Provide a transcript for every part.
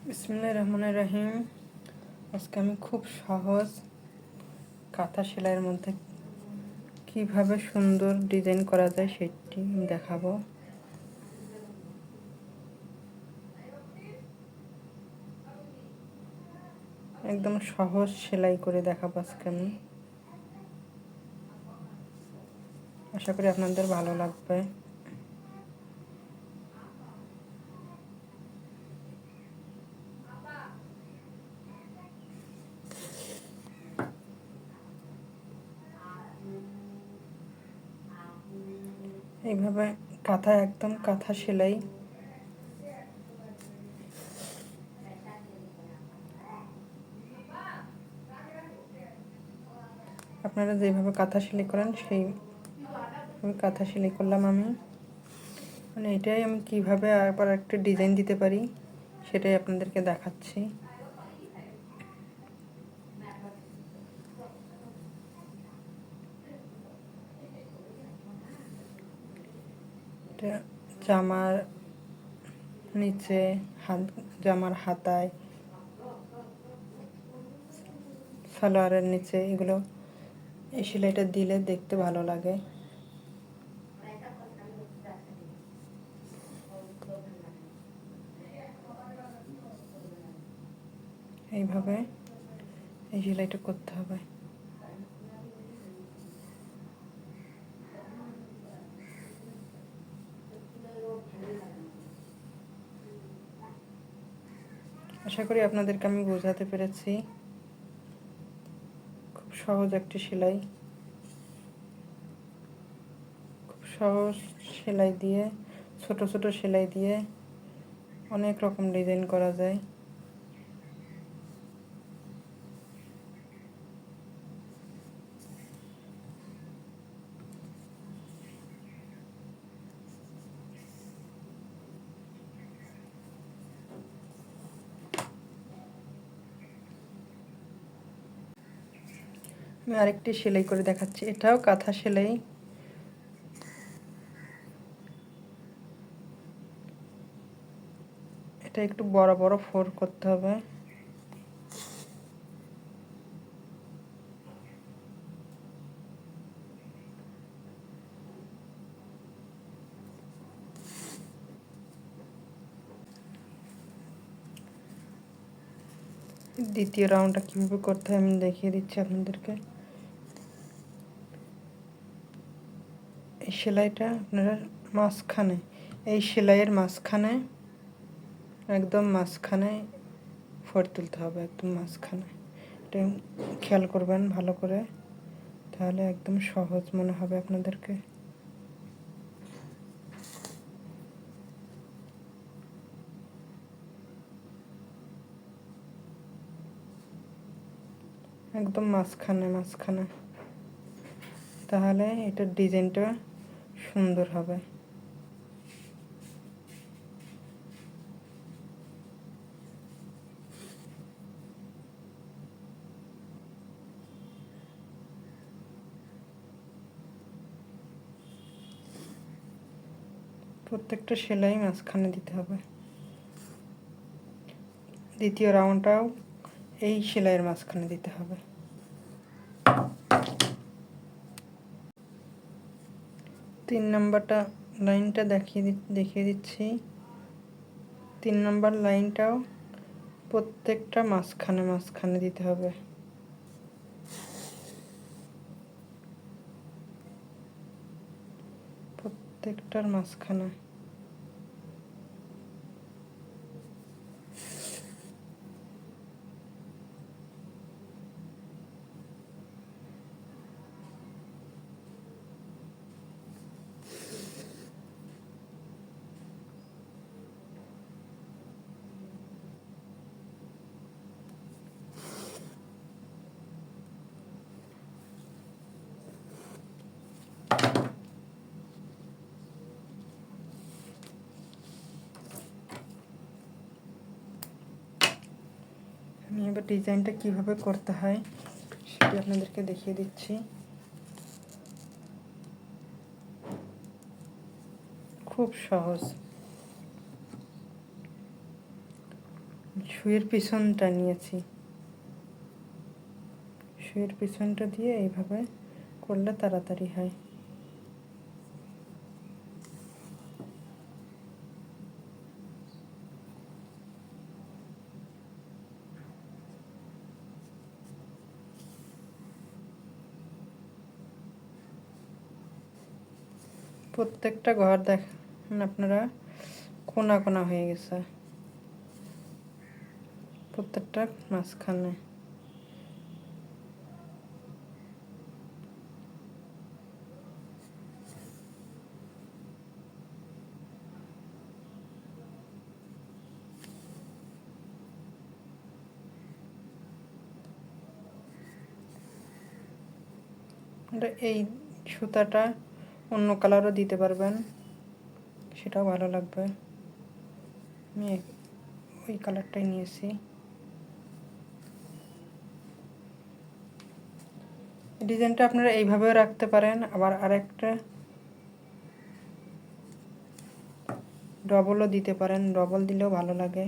বিসমিল্লাহির রহমানির রহিম। আজকে আমি খুব সহজ কাঁথা সেলাইয়ের মধ্যে কিভাবে সুন্দর ডিজাইন করা যায় সেটি দেখাবো। একদম সহজ সেলাই করে দেখাবো আজকে আমি। আশা করি আপনাদের ভালো লাগবে। এইভাবে একদম কাঁথা সেলাই আপনারা যেভাবে কাঁথা সেলাই করেন সেই কাঁথা সেলাই করলাম আমি। মানে এটাই আমি কিভাবে আবার একটা ডিজাইন দিতে পারি সেটাই আপনাদেরকে দেখাচ্ছি। এটা জামার নিচে জামার হাতায়, সালোয়ারের নিচে এগুলো এই সেলাইটা দিলে দেখতে ভালো লাগে। এইভাবে এই সেলাইটা করতে হবে। আশা করি আপনাদেরকে আমি বোঝাতে পেরেছি। খুব সহজ একটি সেলাই, খুব সহজ সেলাই দিয়ে, ছোট ছোট সেলাই দিয়ে অনেক রকম ডিজাইন করা যায়। আমি আরেকটি সেলাই করে দেখাচ্ছি। এটাও কাঁথা সেলাই। এটা একটু বড় বড় ফোর করতে হবে। দ্বিতীয় রাউন্ডটা কীভাবে করতে হয় আমি দেখিয়ে দিচ্ছি আপনাদেরকে। এই সেলাইটা আপনারা মাঝখানে, এই সেলাইয়ের মাঝখানে, একদম মাঝখানে ফোর তুলতে হবে, একদম মাঝখানে। এটা খেয়াল করবেন ভালো করে, তাহলে একদম সহজ মনে হবে আপনাদেরকে। একদম মাঝখানে, তাহলে এটার ডিজাইনটা সুন্দর হবে। প্রত্যেকটা সেলাই মাঝখানে দিতে হবে। দ্বিতীয় রাউন্ডটাও এই সেলাইয়ের মাঝখানে দিতে হবে। তিন নম্বরটা লাইনটা দেখিয়ে দিচ্ছি। 3 নম্বর লাইনটাও প্রত্যেকটা মাঝখানে দিতে হবে। প্রত্যেকটার মাঝখানে। আমি এবার ডিজাইনটা কিভাবে করতে হয় সেটি আপনাদেরকে দেখিয়ে দিচ্ছি। খুব সহজ। সুইয়ের পিছনটা নিয়েছি, সুইয়ের পিছনটা দিয়ে এইভাবে করলে তাড়াতাড়ি হয়। প্রত্যেকটা ঘর দেখেন আপনারা কোনা কোনা হয়ে গেছে, প্রত্যেকটা মাঝখানে। এই সুতাটা অন্য কালারও দিতে পারবেন, সেটাও ভালো লাগবে। আমি ওই কালারটাই নিয়েছি। ডিজাইনটা আপনারা এইভাবেও রাখতে পারেন, আবার আরেকটা ডবলও দিতে পারেন, ডবল দিলেও ভালো লাগে।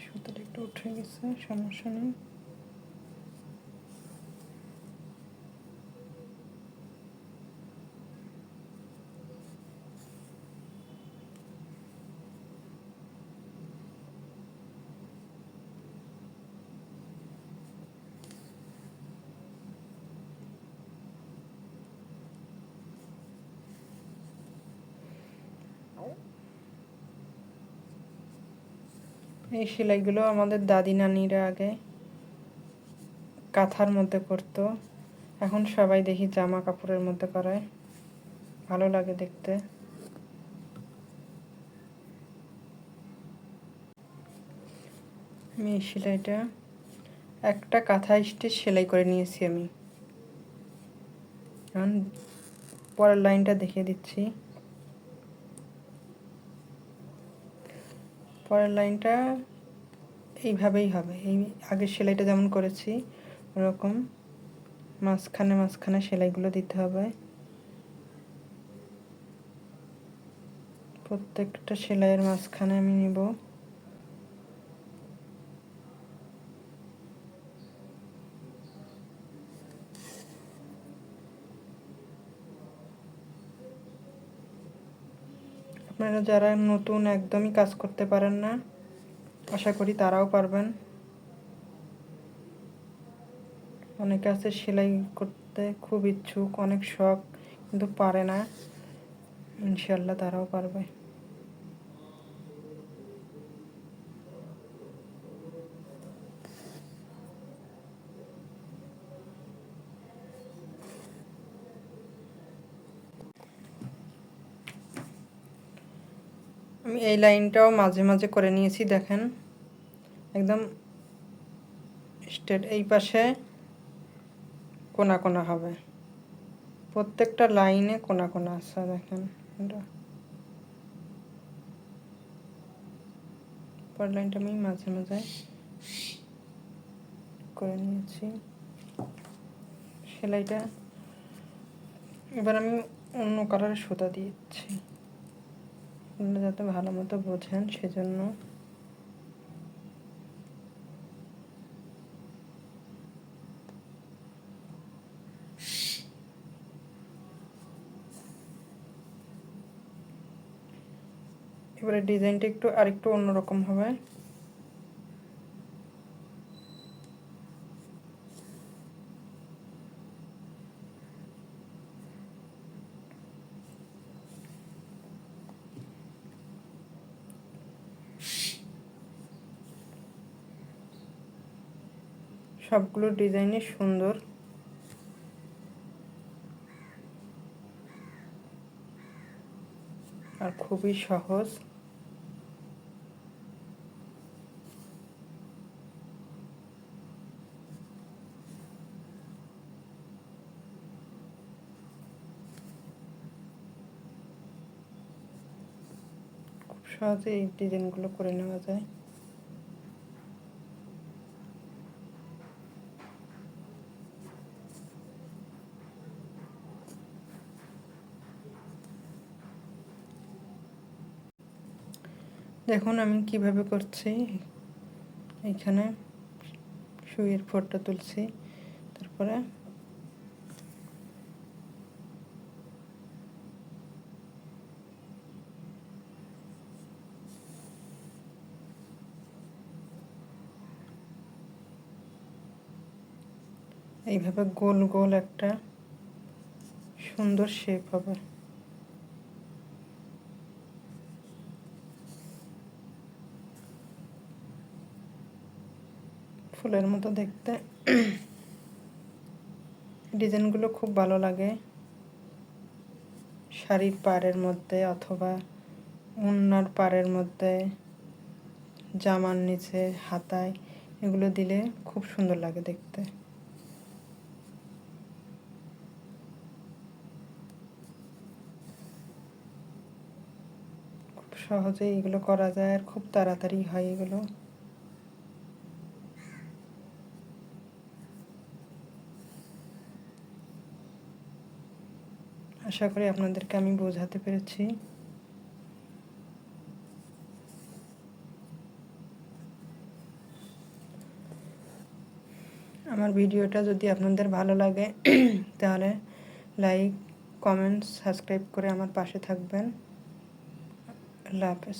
সুতোটা একটু উঠে গেছে, সমস্যা নেই। এই সেলাইগুলো আমাদের দাদি নানিরা আগে কাঁথার মধ্যে করতো, এখন সবাই দেখি জামা কাপড়ের মধ্যে করায়, ভালো লাগে দেখতে। আমি এই সেলাইটা একটা কাঁথা স্টিচ সেলাই করে নিয়েছি আমি। এখন পরের লাইনটা দেখিয়ে দিচ্ছি। পরের লাইনটা এইভাবেই হবে, এই আগের সেলাইটা যেমন করেছি ওরকম মাঝখানে মাঝখানে সেলাইগুলো দিতে হবে। প্রত্যেকটা সেলাইয়ের মাঝখানে আমি নিব। আপনারা যারা নতুন একদমই কাজ করতে পারেন না, আশা করি তারাও পারবেন। অনেকে আছে সেলাই করতে খুব ইচ্ছুক, অনেক শখ, কিন্তু পারে না, ইনশাল্লাহ তারাও পারবে। আমি এই লাইনটাও মাঝে মাঝে করে নিয়েছি, দেখেন একদম স্ট্রেট। এই পাশে কোনা কোনা হবে, প্রত্যেকটা লাইনে কোনা কোনা আছে, দেখেন এটা। পরের লাইনটা আমি মাঝে মাঝে করে নিয়েছি সেলাইটা। এবার আমি অন্য কালারের সুতা দিচ্ছি, যাতে ভালো মতো বোঝেন সেজন্য। এবারে ডিজাইনটা আরেকটু অন্যরকম হবে। সবগুলো ডিজাইনই সুন্দর, আর খুবই সহজ। সহজে এই ডিজাইনগুলো করে নেওয়া যায়। দেখুন আমি কিভাবে করছি। এইখানে সুইয়ের ফোঁটা তুলছি, তারপরে এইভাবে গোল গোল একটা সুন্দর শেপ হবে। ফুলের মতো দেখতে। ডিজাইনগুলো খুব ভালো লাগে শাড়ির পাড়ের মধ্যে অথবা ওড়নার পাড়ের মধ্যে, জামার নিচে, হাতায়, এগুলো দিলে খুব সুন্দর লাগে দেখতে। খুব সহজেই এগুলো করা যায় আর খুব তাড়াতাড়ি হয় এগুলো। আশা করি আপনাদেরকে আমি বোঝাতে পেরেছি। আমার ভিডিওটা যদি আপনাদের ভালো লাগে তাহলে লাইক, কমেন্ট, সাবস্ক্রাইব করে আমার পাশে থাকবেন। আল্লাহ হাফেজ।